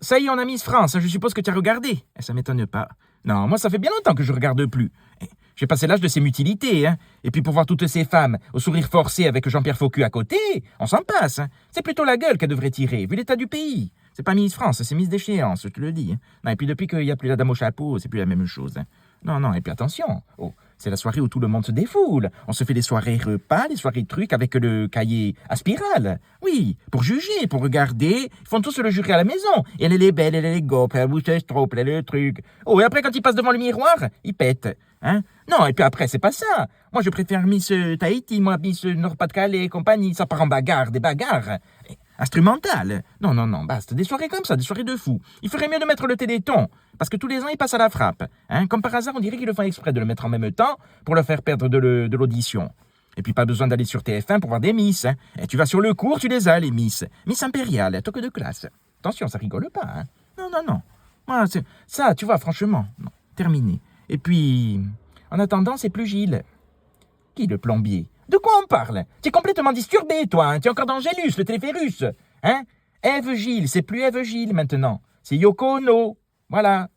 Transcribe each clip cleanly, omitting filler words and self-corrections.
Ça y est, on a Miss France, je suppose que tu as regardé. Ça m'étonne pas. Non, moi, ça fait bien longtemps que je regarde plus. J'ai passé l'âge de ces mutilités, hein. Et puis pour voir toutes ces femmes au sourire forcé avec Jean-Pierre Faucu à côté, on s'en passe, hein. C'est plutôt la gueule qu'elle devrait tirer, vu l'état du pays. C'est pas Miss France, c'est Miss Déchéance, je te le dis. Hein. Non, et puis depuis qu'il n'y a plus la dame au chapeau, c'est plus la même chose. Hein. Non, et puis attention, c'est la soirée où tout le monde se défoule. On se fait des soirées repas, des soirées trucs avec le cahier à spirale. Oui, pour juger, pour regarder. Ils font tous le jurer à la maison. Et elle est belle, elle est gope, elle bouge trop, elle est le truc. Et après, quand ils passent devant le miroir, ils pètent. Hein? Non, et puis après, c'est pas ça. Moi, je préfère Miss Tahiti, moi, Miss Nord-Pas-de-Calais et compagnie. Ça part en bagarre, des bagarres. Instrumentales. Non, basta. Des soirées comme ça, des soirées de fous. Il ferait mieux de mettre le Téléthon. Parce que tous les ans, ils passent à la frappe. Hein? Comme par hasard, on dirait qu'ils le font exprès de le mettre en même temps pour leur faire perdre de l'audition. Et puis, pas besoin d'aller sur TF1 pour voir des Miss. Hein? Et tu vas sur le cours, tu les as, les Miss. Miss impériale, toque de classe. Attention, ça rigole pas. Hein? Non. Moi, ça, tu vois, franchement, non. Terminé. Et puis, en attendant, c'est plus Gilles. Qui, le plombier? De quoi on parle? Tu es complètement disturbé, toi. Hein? Tu es encore dans Gélus, le téléphérus. Hein? Ève Gilles, c'est plus Ève Gilles maintenant. C'est Yoko Ono. Voilà.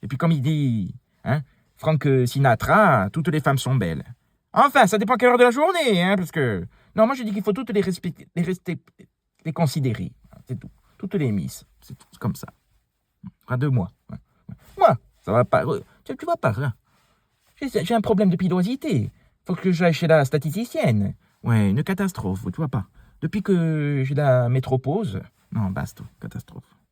Et puis comme il dit, hein, Frank Sinatra, toutes les femmes sont belles. Enfin, ça dépend à quelle heure de la journée, hein, parce que... Non, moi je dis qu'il faut toutes les respecter, les considérer. C'est tout. Toutes les Miss. C'est tout, comme ça. Pas de moi. Ouais. Moi, ça va pas. Tu vois pas, là. J'ai un problème de pilosité. Faut que j'aille chez la statisticienne. Ouais, une catastrophe, tu vois pas. Depuis que j'ai la métropause, non, basta, catastrophe.